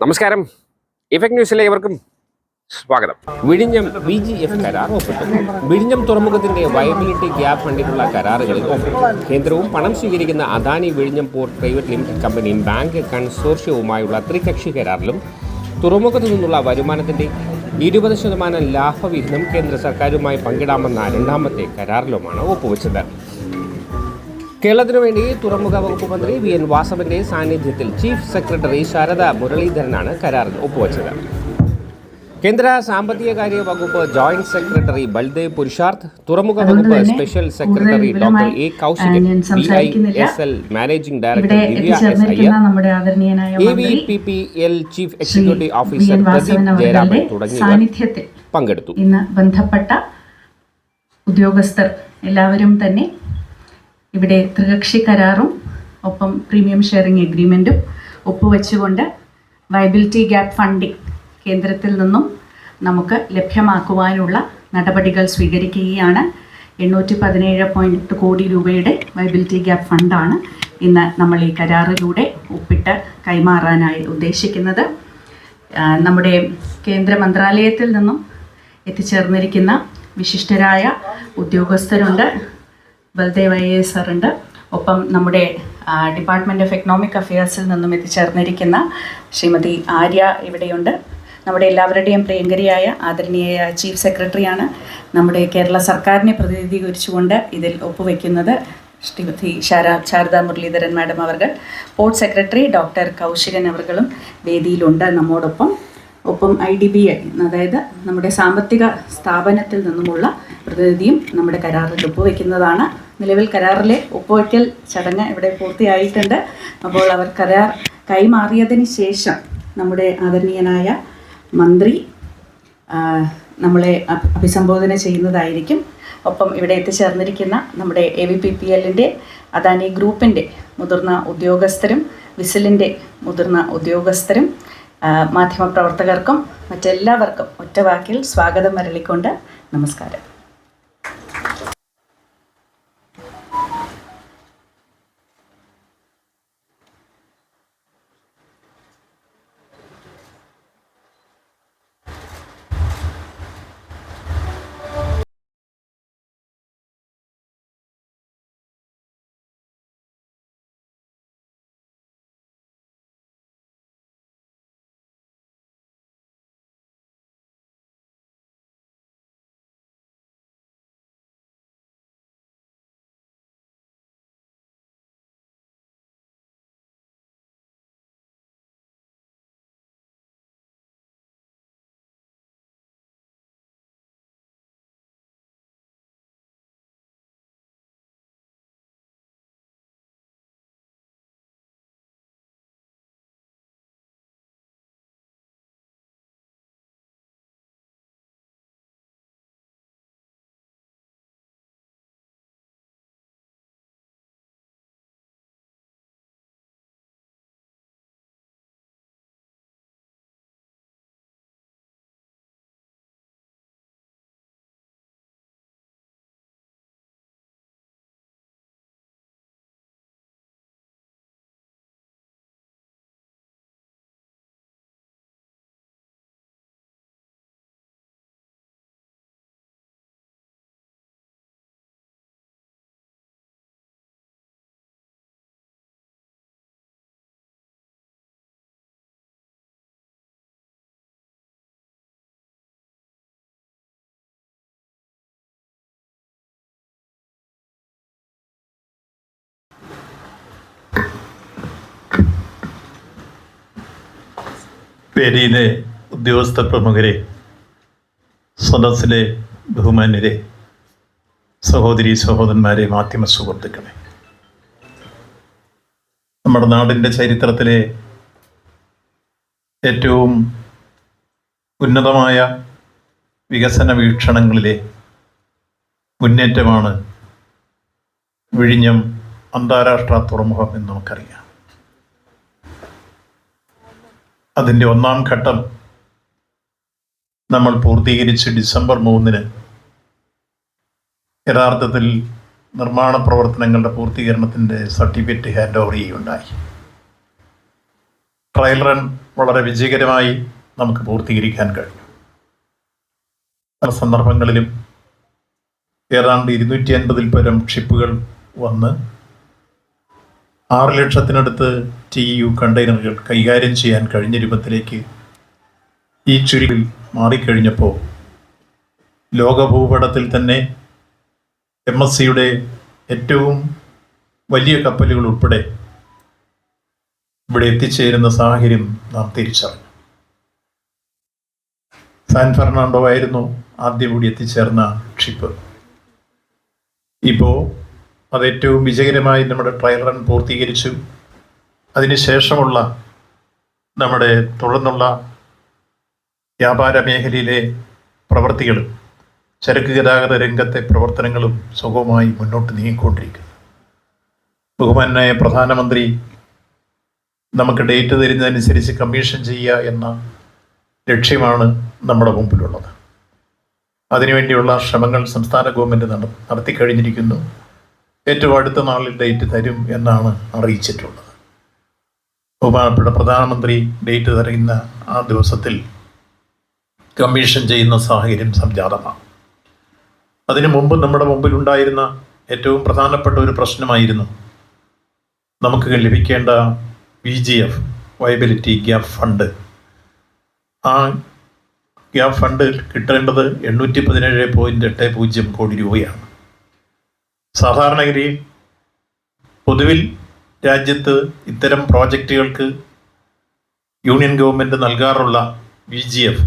നമസ്കാരം. ഇഫക്ട് ന്യൂസിലെ ഏവർക്കും സ്വാഗതം. വിഴിഞ്ഞം VGF കരാർ ഒപ്പിട്ടു. വിഴിഞ്ഞം തുറമുഖത്തിന്റെ വയബിലിറ്റി ഗ്യാപ്പ് ഫണ്ടിനുള്ള കരാറുകളിൽ ഒപ്പിട്ടു. കേന്ദ്രവും പണം സ്വീകരിക്കുന്ന അദാനി വിഴിഞ്ഞം പോർട്ട് പ്രൈവറ്റ് ലിമിറ്റഡ് കമ്പനിയും ബാങ്ക് കൺസോർഷ്യവുമായുള്ള ത്രികക്ഷി കരാറിലും തുറമുഖത്തു നിന്നുള്ള വരുമാനത്തിന്റെ 20% ലാഭവിഹിതം കേന്ദ്ര സർക്കാരുമായി പങ്കിടാമെന്ന രണ്ടാമത്തെ കരാറിലുമാണ് ഒപ്പുവെച്ചത്. കേരളത്തിനു വേണ്ടി തുറമുഖ വകുപ്പ് മന്ത്രി VN വാസവന്റെ സാന്നിധ്യത്തിൽ ചീഫ് സെക്രട്ടറി ശാരദ മുരളീധരനാണ് കരാറിൽ ഒപ്പുവെച്ചത്. കേന്ദ്ര സാമ്പത്തികകാര്യ വകുപ്പ് ജോയിന്റ് സെക്രട്ടറി ബൽദേവ് പുരുഷാർത്ത്, തുറമുഖ വകുപ്പ് special secretary doctor A. Kaushikan, BISL managing director Divya S. Iyer, AVPPL chief executive officer Pradeep Jayaraman തുടങ്ങിയവർ പങ്കെടുത്തു. ഇന്ന് ബന്ധപ്പെട്ട ഉദ്യോഗസ്ഥർ എല്ലാവരും തന്നെ ഇവിടെ ത്രികക്ഷി കരാറും ഒപ്പം പ്രീമിയം ഷെയറിംഗ് എഗ്രിമെൻറ്റും ഒപ്പുവെച്ചുകൊണ്ട് വയബിലിറ്റി ഗ്യാപ്പ് ഫണ്ടിങ് കേന്ദ്രത്തിൽ നിന്നും നമുക്ക് ലഭ്യമാക്കുവാനുള്ള നടപടികൾ സ്വീകരിക്കുകയാണ്. 817.8 കോടി രൂപയുടെ വയബിലിറ്റി ഗ്യാപ്പ് ഫണ്ടാണ് ഇന്ന് നമ്മൾ ഈ കരാറിലൂടെ ഒപ്പിട്ട് കൈമാറാനായി ഉദ്ദേശിക്കുന്നത്. നമ്മുടെ കേന്ദ്ര മന്ത്രാലയത്തിൽ നിന്നും എത്തിച്ചേർന്നിരിക്കുന്ന വിശിഷ്ടരായ ഉദ്യോഗസ്ഥരുണ്ട്. ബൽദേവ് IAS സാറുണ്ട്. ഒപ്പം നമ്മുടെ ഡിപ്പാർട്ട്മെൻറ്റ് ഓഫ് എക്കണോമിക് അഫയേഴ്സിൽ നിന്നും എത്തിച്ചേർന്നിരിക്കുന്ന ശ്രീമതി ആര്യ ഇവിടെയുണ്ട്. നമ്മുടെ എല്ലാവരുടെയും പ്രിയങ്കരിയായ ആദരണീയ ചീഫ് സെക്രട്ടറിയാണ്. നമ്മുടെ കേരള സർക്കാരിനെ പ്രതിനിധീകരിച്ചുകൊണ്ട് ഇതിൽ ഒപ്പുവെക്കുന്നത് ശ്രീമതി ശാരദ മുരളീധരൻ മാഡം അവർ, പോർട്ട് സെക്രട്ടറി ഡോക്ടർ കൗശികൻ അവർകളും വേദിയിലുണ്ട് നമ്മോടൊപ്പം. ഒപ്പം IDBI, അതായത് നമ്മുടെ സാമ്പത്തിക സ്ഥാപനത്തിൽ നിന്നുമുള്ള പ്രതിനിധിയും നമ്മുടെ കരാറിൽ ഒപ്പുവെക്കുന്നതാണ്. നിലവിൽ കരാറിലെ ഒപ്പുവയ്ക്കൽ ചടങ്ങ് ഇവിടെ പൂർത്തിയായിട്ടുണ്ട്. അപ്പോൾ അവർ കരാർ കൈമാറിയതിന് ശേഷം നമ്മുടെ ആദരണീയനായ മന്ത്രി നമ്മളെ അഭിസംബോധന ചെയ്യുന്നതായിരിക്കും. ഒപ്പം ഇവിടെ എത്തിച്ചേർന്നിരിക്കുന്ന നമ്മുടെ AVPPLൻ്റെ അദാനി ഗ്രൂപ്പിൻ്റെ മുതിർന്ന ഉദ്യോഗസ്ഥരും വിസിലിൻ്റെ മുതിർന്ന ഉദ്യോഗസ്ഥരും മാധ്യമപ്രവർത്തകർക്കും മറ്റെല്ലാവർക്കും ഒറ്റവാക്കിൽ സ്വാഗതം അരുളിക്കൊണ്ട് നമസ്കാരം. വേദിയിലെ ഉദ്യോഗസ്ഥ പ്രമുഖരെ, സദസ്സിലെ ബഹുമാന്യരെ, സഹോദരി സഹോദരന്മാരെ, മാധ്യമ സുഹൃത്തുക്കളെ, നമ്മുടെ നാടിൻ്റെ ചരിത്രത്തിലെ ഏറ്റവും ഉന്നതമായ വികസന വീക്ഷണങ്ങളിലെ മുന്നേറ്റമാണ് വിഴിഞ്ഞം അന്താരാഷ്ട്ര തുറമുഖം എന്ന് നമുക്കറിയാം. അതിൻ്റെ ഒന്നാം ഘട്ടം നമ്മൾ പൂർത്തീകരിച്ച് ഡിസംബർ 3 യഥാർത്ഥത്തിൽ നിർമ്മാണ പ്രവർത്തനങ്ങളുടെ പൂർത്തീകരണത്തിൻ്റെ സർട്ടിഫിക്കറ്റ് ഹാൻഡ് ഓവർ ചെയ്യുകയുണ്ടായി. ട്രയൽ റൺ വളരെ വിജയകരമായി നമുക്ക് പൂർത്തീകരിക്കാൻ കഴിഞ്ഞു. പല സന്ദർഭങ്ങളിലും ഏതാണ്ട് 250 പരം ഷിപ്പുകൾ വന്ന് 6 ലക്ഷത്തിനടുത്ത് TEU കണ്ടെയ്നറുകൾ കൈകാര്യം ചെയ്യാൻ കഴിഞ്ഞ രൂപത്തിലേക്ക് ഈ ചുരുക്കിൽ മാറിക്കഴിഞ്ഞപ്പോൾ ലോകഭൂപടത്തിൽ തന്നെ MSCയുടെ ഏറ്റവും വലിയ കപ്പലുകൾ ഉൾപ്പെടെ ഇവിടെ എത്തിച്ചേരുന്ന സാഹചര്യം നാം തിരിച്ചറിഞ്ഞു. സാൻ ഫെർണാണ്ടോ ആയിരുന്നു ആദ്യം കൂടി എത്തിച്ചേർന്ന ഷിപ്പ്. ഇപ്പോൾ അത് ഏറ്റവും വിജയകരമായി നമ്മുടെ ട്രയൽ റൺ പൂർത്തീകരിച്ചു. അതിനുശേഷമുള്ള നമ്മുടെ തുടർന്നുള്ള വ്യാപാര മേഖലയിലെ പ്രവർത്തികളും ചരക്ക് ഗതാഗത രംഗത്തെ പ്രവർത്തനങ്ങളും സുഗമമായി മുന്നോട്ട് നീങ്ങിക്കൊണ്ടിരിക്കുന്നു. ബഹുമാന്യനായ പ്രധാനമന്ത്രി നമുക്ക് ഡേറ്റ് തരുന്നതനുസരിച്ച് കമ്മീഷൻ ചെയ്യുക എന്ന ലക്ഷ്യമാണ് നമ്മുടെ മുമ്പിലുള്ളത്. അതിനുവേണ്ടിയുള്ള ശ്രമങ്ങൾ സംസ്ഥാന ഗവൺമെൻറ് നടത്തിക്കഴിഞ്ഞിരിക്കുന്നു. ഏറ്റവും അടുത്ത നാളിൽ ഡേറ്റ് തരും എന്നാണ് അറിയിച്ചിട്ടുള്ളത്. ബഹുമാനപ്പെട്ട പ്രധാനമന്ത്രി ഡേറ്റ് തരുന്ന ആ ദിവസത്തിൽ കമ്മീഷൻ ചെയ്യുന്ന സാഹചര്യം സംജാതമാണ്. അതിനു മുമ്പ് നമ്മുടെ മുമ്പിലുണ്ടായിരുന്ന ഏറ്റവും പ്രധാനപ്പെട്ട ഒരു പ്രശ്നമായിരുന്നു നമുക്ക് ലഭിക്കേണ്ട VGF വയബിലിറ്റി ഗ്യാപ്പ് ഫണ്ട്. ആ ഗ്യാപ്പ് ഫണ്ട് കിട്ടേണ്ടത് 817.80 കോടി രൂപയാണ്. സാധാരണഗതിയിൽ പൊതുവിൽ രാജ്യത്ത് ഇത്തരം പ്രോജക്റ്റുകൾക്ക് യൂണിയൻ ഗവൺമെൻറ് നൽകാറുള്ള VGF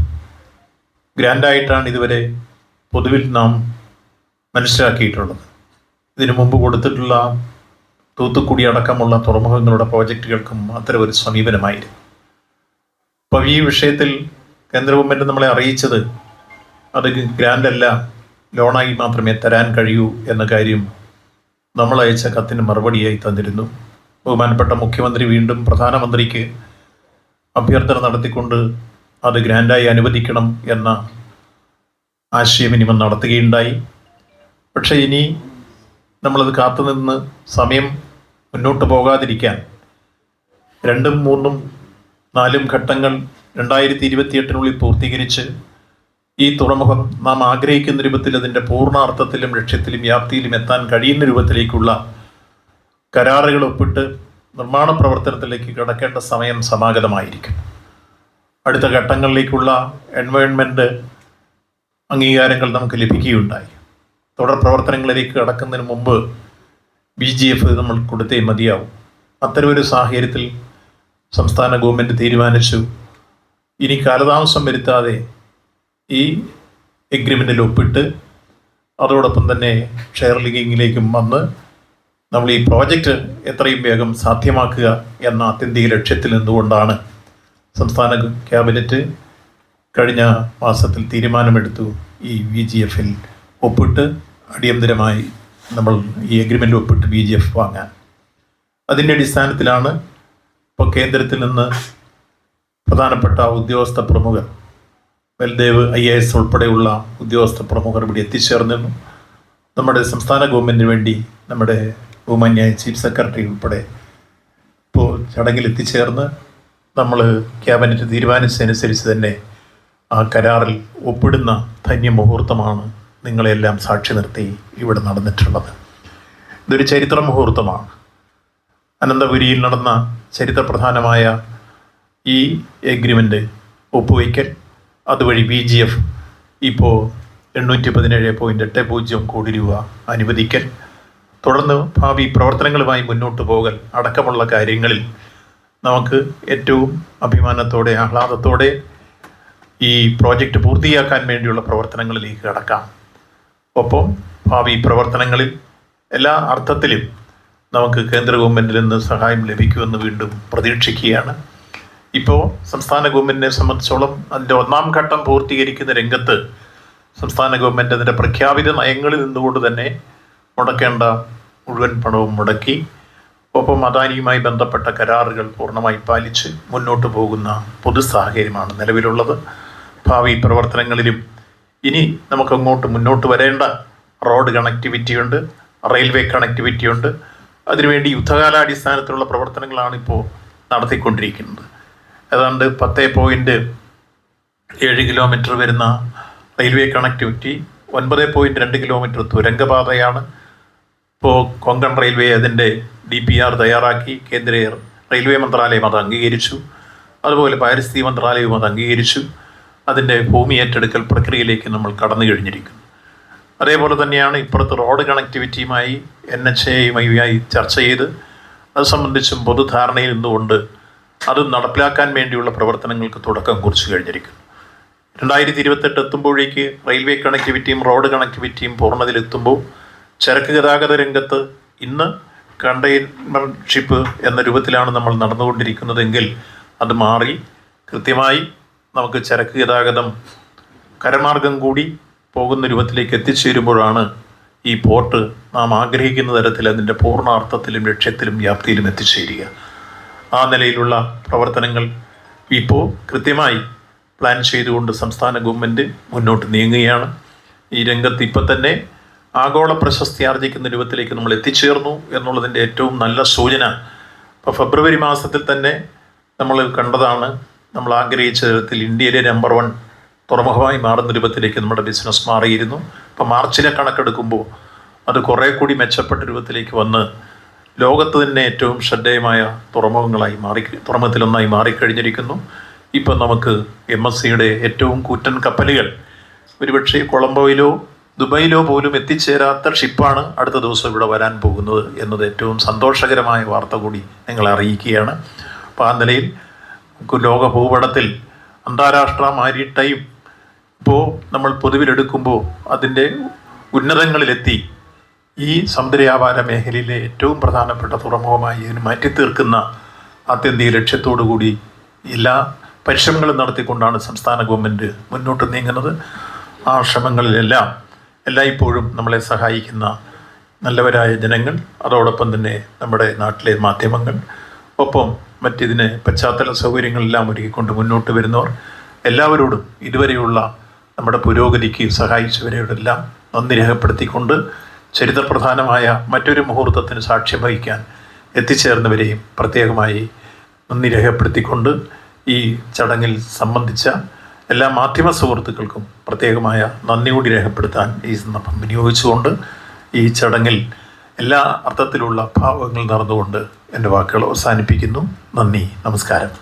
ഗ്രാൻഡായിട്ടാണ് ഇതുവരെ പൊതുവിൽ നാം മനസ്സിലാക്കിയിട്ടുള്ളത്. ഇതിനു മുമ്പ് കൊടുത്തിട്ടുള്ള തൂത്തുക്കുടി അടക്കമുള്ള തുറമുഖങ്ങളുടെ പ്രോജക്റ്റുകൾക്കും അത്തരം ഒരു സമീപനമായിരുന്നു. അപ്പോൾ ഈ വിഷയത്തിൽ കേന്ദ്ര ഗവൺമെൻറ് നമ്മളെ അറിയിച്ചത് അത് ഗ്രാൻഡല്ല, ലോണായി മാത്രമേ തരാൻ കഴിയൂ എന്ന കാര്യം നമ്മൾ അയച്ച കത്തിന് മറുപടിയായി തന്നിരുന്നു. ബഹുമാനപ്പെട്ട മുഖ്യമന്ത്രി വീണ്ടും പ്രധാനമന്ത്രിക്ക് അഭ്യർത്ഥന നടത്തിക്കൊണ്ട് അത് ഗ്രാൻഡായി അനുവദിക്കണം എന്ന ആശയവിനിമയം നടത്തുകയുണ്ടായി. പക്ഷേ ഇനി നമ്മളത് കാത്തുനിന്ന് സമയം മുന്നോട്ട് പോകാതിരിക്കാൻ 2, 3, 4 ഘട്ടങ്ങൾ 2028 പൂർത്തീകരിച്ച് ഈ തുറമുഖം നാം ആഗ്രഹിക്കുന്ന രൂപത്തിൽ അതിൻ്റെ പൂർണ്ണ അർത്ഥത്തിലും ലക്ഷ്യത്തിലും വ്യാപ്തിയിലും എത്താൻ കഴിയുന്ന രൂപത്തിലേക്കുള്ള കരാറുകൾ ഒപ്പിട്ട് നിർമ്മാണ പ്രവർത്തനത്തിലേക്ക് കടക്കേണ്ട സമയം സമാഗതമായിരിക്കും. അടുത്ത ഘട്ടങ്ങളിലേക്കുള്ള എൻവയോൺമെൻറ്റ് അംഗീകാരങ്ങൾ നമുക്ക് ലഭിക്കുകയുണ്ടായി. തുടർ പ്രവർത്തനങ്ങളിലേക്ക് കടക്കുന്നതിന് മുമ്പ് VGF നമ്മൾ കൊടുത്തേ മതിയാവും. അത്തരമൊരു സാഹചര്യത്തിൽ സംസ്ഥാന ഗവൺമെൻറ് തീരുമാനിച്ചു ഇനി കാലതാമസം വരുത്താതെ ഈ എഗ്രിമെൻറ്റിൽ ഒപ്പിട്ട് അതോടൊപ്പം തന്നെ ഷെയർ ലീഗിങ്ങിലേക്കും വന്ന് നമ്മൾ ഈ പ്രോജക്റ്റ് എത്രയും വേഗം സാധ്യമാക്കുക എന്ന ആത്യന്തിക ലക്ഷ്യത്തിൽ നിന്നുകൊണ്ടാണ് സംസ്ഥാന ക്യാബിനറ്റ് കഴിഞ്ഞ മാസത്തിൽ തീരുമാനമെടുത്തു ഈ VGFൽ ഒപ്പിട്ട് അടിയന്തരമായി നമ്മൾ ഈ എഗ്രിമെൻ്റ് ഒപ്പിട്ട് VGF വാങ്ങാൻ. അതിൻ്റെ അടിസ്ഥാനത്തിലാണ് ഇപ്പോൾ കേന്ദ്രത്തിൽ നിന്ന് പ്രധാനപ്പെട്ട ഉദ്യോഗസ്ഥ പ്രമുഖർ ബൽദേവ് IAS ഉൾപ്പെടെയുള്ള ഉദ്യോഗസ്ഥ പ്രമുഖർ ഇവിടെ എത്തിച്ചേർന്നിരുന്നു. നമ്മുടെ സംസ്ഥാന ഗവൺമെൻറ്റിന് വേണ്ടി നമ്മുടെ ബഹുമാന്യായ ചീഫ് സെക്രട്ടറി ഉൾപ്പെടെ ഇപ്പോൾ ചടങ്ങിൽ എത്തിച്ചേർന്ന് നമ്മൾ ക്യാബിനറ്റ് തീരുമാനിച്ചതനുസരിച്ച് തന്നെ ആ കരാറിൽ ഒപ്പിടുന്ന ധന്യമുഹൂർത്തമാണ് നിങ്ങളെല്ലാം സാക്ഷി നിർത്തി ഇവിടെ നടന്നിട്ടുള്ളത്. ഇതൊരു ചരിത്ര മുഹൂർത്തമാണ്. അനന്തപുരിയിൽ നടന്ന ചരിത്രപ്രധാനമായ ഈ എഗ്രിമെൻ്റ് ഒപ്പുവയ്ക്കൽ, അതുവഴി VGF ഇപ്പോൾ 817.80 കോടി രൂപ അനുവദിക്കൽ, തുടർന്ന് ഭാവി പ്രവർത്തനങ്ങളുമായി മുന്നോട്ട് പോകൽ അടക്കമുള്ള കാര്യങ്ങളിൽ നമുക്ക് ഏറ്റവും അഭിമാനത്തോടെ ആഹ്ലാദത്തോടെ ഈ പ്രോജക്റ്റ് പൂർത്തിയാക്കാൻ വേണ്ടിയുള്ള പ്രവർത്തനങ്ങളിലേക്ക് കടക്കാം. ഒപ്പം ഭാവി പ്രവർത്തനങ്ങളിൽ എല്ലാ അർത്ഥത്തിലും നമുക്ക് കേന്ദ്ര ഗവൺമെൻറ്റിൽ നിന്ന് സഹായം ലഭിക്കുമെന്ന് വീണ്ടും പ്രതീക്ഷിക്കുകയാണ്. ഇപ്പോൾ സംസ്ഥാന ഗവൺമെൻറ്റിനെ സംബന്ധിച്ചോളം അതിൻ്റെ 1ാം ഘട്ടം പൂർത്തീകരിക്കുന്ന രംഗത്ത് സംസ്ഥാന ഗവൺമെൻറ് അതിൻ്റെ പ്രഖ്യാപിത നയങ്ങളിൽ നിന്നുകൊണ്ട് തന്നെ മുടക്കേണ്ട മുഴുവൻ പണവും മുടക്കി, ഒപ്പം അദാനിയുമായി ബന്ധപ്പെട്ട കരാറുകൾ പൂർണ്ണമായി പാലിച്ച് മുന്നോട്ട് പോകുന്ന പൊതു സാഹചര്യമാണ് നിലവിലുള്ളത്. ഭാവി പ്രവർത്തനങ്ങളിലും ഇനി നമുക്കങ്ങോട്ട് മുന്നോട്ട് വരേണ്ട റോഡ് കണക്ടിവിറ്റിയുണ്ട്, റെയിൽവേ കണക്ടിവിറ്റിയുണ്ട്. അതിനുവേണ്ടി യുദ്ധകാലാടിസ്ഥാനത്തിലുള്ള പ്രവർത്തനങ്ങളാണ് ഇപ്പോൾ നടത്തിക്കൊണ്ടിരിക്കുന്നത്. ഏതാണ്ട് 10.7 കിലോമീറ്റർ വരുന്ന റെയിൽവേ കണക്ടിവിറ്റി, 9.2 കിലോമീറ്റർ തുരങ്കപാതയാണ്. ഇപ്പോൾ കൊങ്കൺ റെയിൽവേ അതിൻ്റെ DPR തയ്യാറാക്കി. കേന്ദ്ര റെയിൽവേ മന്ത്രാലയം അത് അംഗീകരിച്ചു. അതുപോലെ പാരിസ്ഥിതിക മന്ത്രാലയവും അത് അംഗീകരിച്ചു. അതിൻ്റെ ഭൂമി ഏറ്റെടുക്കൽ പ്രക്രിയയിലേക്ക് നമ്മൾ കടന്നു കഴിഞ്ഞിരിക്കുന്നു. അതേപോലെ തന്നെയാണ് ഇപ്പുറത്ത് റോഡ് കണക്ടിവിറ്റിയുമായി NHAയുമായി ചർച്ച ചെയ്ത് അത് സംബന്ധിച്ചും പൊതുധാരണയിൽ നിന്നുകൊണ്ട് അത് നടപ്പിലാക്കാൻ വേണ്ടിയുള്ള പ്രവർത്തനങ്ങൾക്ക് തുടക്കം കുറിച്ച് കഴിഞ്ഞിരിക്കുന്നു. 2028 എത്തുമ്പോഴേക്ക് റെയിൽവേ കണക്ടിവിറ്റിയും റോഡ് കണക്ടിവിറ്റിയും പൂർണ്ണതയിലെത്തുമ്പോൾ ചരക്ക് ഗതാഗത രംഗത്ത് ഇന്ന് കണ്ടെയ്നർഷിപ്പ് എന്ന രൂപത്തിലാണ് നമ്മൾ നടന്നുകൊണ്ടിരിക്കുന്നതെങ്കിൽ അത് മാറി കൃത്യമായി നമുക്ക് ചരക്ക് ഗതാഗതം കരമാർഗം കൂടി പോകുന്ന രൂപത്തിലേക്ക് എത്തിച്ചേരുമ്പോഴാണ് ഈ പോർട്ട് നാം ആഗ്രഹിക്കുന്ന തരത്തിൽ അതിൻ്റെ പൂർണ്ണാർത്ഥത്തിലും ലക്ഷ്യത്തിലും വ്യാപ്തിയിലും എത്തിച്ചേരുക. ആ നിലയിലുള്ള പ്രവർത്തനങ്ങൾ ഇപ്പോൾ കൃത്യമായി പ്ലാൻ ചെയ്തുകൊണ്ട് സംസ്ഥാന ഗവൺമെൻറ് മുന്നോട്ട് നീങ്ങുകയാണ്. ഈ രംഗത്ത് ഇപ്പം തന്നെ ആഗോള പ്രശസ്തി ആർജിക്കുന്ന രൂപത്തിലേക്ക് നമ്മൾ എത്തിച്ചേർന്നു എന്നുള്ളതിൻ്റെ ഏറ്റവും നല്ല സൂചന ഇപ്പോൾ ഫെബ്രുവരി മാസത്തിൽ തന്നെ നമ്മൾ കണ്ടതാണ്. നമ്മൾ ആഗ്രഹിച്ച തരത്തിൽ ഇന്ത്യയിലെ നമ്പർ 1 തുറമുഖമായി മാറുന്ന രൂപത്തിലേക്ക് നമ്മുടെ ബിസിനസ് മാറിയിരുന്നു. ഇപ്പോൾ മാർച്ചിലെ കണക്കെടുക്കുമ്പോൾ അത് കുറേ കൂടി മെച്ചപ്പെട്ട രൂപത്തിലേക്ക് വന്ന് ലോകത്ത് തന്നെ ഏറ്റവും ശ്രദ്ധേയമായ തുറമുഖത്തിലൊന്നായി മാറിക്കഴിഞ്ഞിരിക്കുന്നു. ഇപ്പം നമുക്ക് MSCയുടെ ഏറ്റവും കൂറ്റൻ കപ്പലുകൾ ഒരുപക്ഷെ കൊളംബോയിലോ ദുബൈയിലോ പോലും എത്തിച്ചേരാത്ത ഷിപ്പാണ് അടുത്ത ദിവസം ഇവിടെ വരാൻ പോകുന്നത് എന്നത് ഏറ്റവും സന്തോഷകരമായ വാർത്ത കൂടി നിങ്ങളെ അറിയിക്കുകയാണ്. അപ്പോൾ ആ നിലയിൽ നമുക്ക് ലോക ഭൂപടത്തിൽ അന്താരാഷ്ട്ര മാരിടൈം ഇപ്പോൾ നമ്മൾ പൊതുവിലെടുക്കുമ്പോൾ അതിൻ്റെ ഉന്നതങ്ങളിലെത്തി ഈ സമുദ്രവ്യാപാര മേഖലയിലെ ഏറ്റവും പ്രധാനപ്പെട്ട തുറമുഖമായി ഇതിന് മാറ്റിത്തീർക്കുന്ന ആത്യന്തിക ലക്ഷ്യത്തോടു കൂടി എല്ലാ പരിശ്രമങ്ങളും നടത്തിക്കൊണ്ടാണ് സംസ്ഥാന ഗവൺമെൻറ് മുന്നോട്ട് നീങ്ങുന്നത്. ആ ശ്രമങ്ങളിലെല്ലാം എല്ലായ്പ്പോഴും നമ്മളെ സഹായിക്കുന്ന നല്ലവരായ ജനങ്ങൾ, അതോടൊപ്പം തന്നെ നമ്മുടെ നാട്ടിലെ മാധ്യമങ്ങൾ, ഒപ്പം മറ്റിതിന് പശ്ചാത്തല സൗകര്യങ്ങളെല്ലാം ഒരുക്കിക്കൊണ്ട് മുന്നോട്ട് വരുന്നവർ എല്ലാവരോടും ഇതുവരെയുള്ള നമ്മുടെ പുരോഗതിക്ക് സഹായിച്ചവരോടെല്ലാം നന്ദി രേഖപ്പെടുത്തിക്കൊണ്ട് ചരിത്രപ്രധാനമായ മറ്റൊരു മുഹൂർത്തത്തിന് സാക്ഷ്യം വഹിക്കാൻ എത്തിച്ചേർന്നവരെയും പ്രത്യേകമായി നന്ദി രേഖപ്പെടുത്തിക്കൊണ്ട് ഈ ചടങ്ങിൽ സംബന്ധിച്ച എല്ലാ മാധ്യമ സുഹൃത്തുക്കൾക്കും പ്രത്യേകമായ നന്ദി കൂടി രേഖപ്പെടുത്താൻ ഈ സന്ദർഭം വിനിയോഗിച്ചുകൊണ്ട് ഈ ചടങ്ങിൽ എല്ലാ അർത്ഥത്തിലുള്ള ഭാവങ്ങൾ നടന്നുകൊണ്ട് എൻ്റെ വാക്കുകൾ അവസാനിപ്പിക്കുന്നു. നന്ദി, നമസ്കാരം.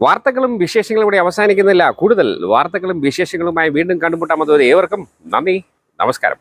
വാർത്തകളും വിശേഷങ്ങളും ഇവിടെ അവസാനിക്കുന്നില്ല. കൂടുതൽ വാർത്തകളും വിശേഷങ്ങളുമായി വീണ്ടും കണ്ടുമുട്ടാമത് ഏവർക്കും നന്ദി, നമസ്കാരം.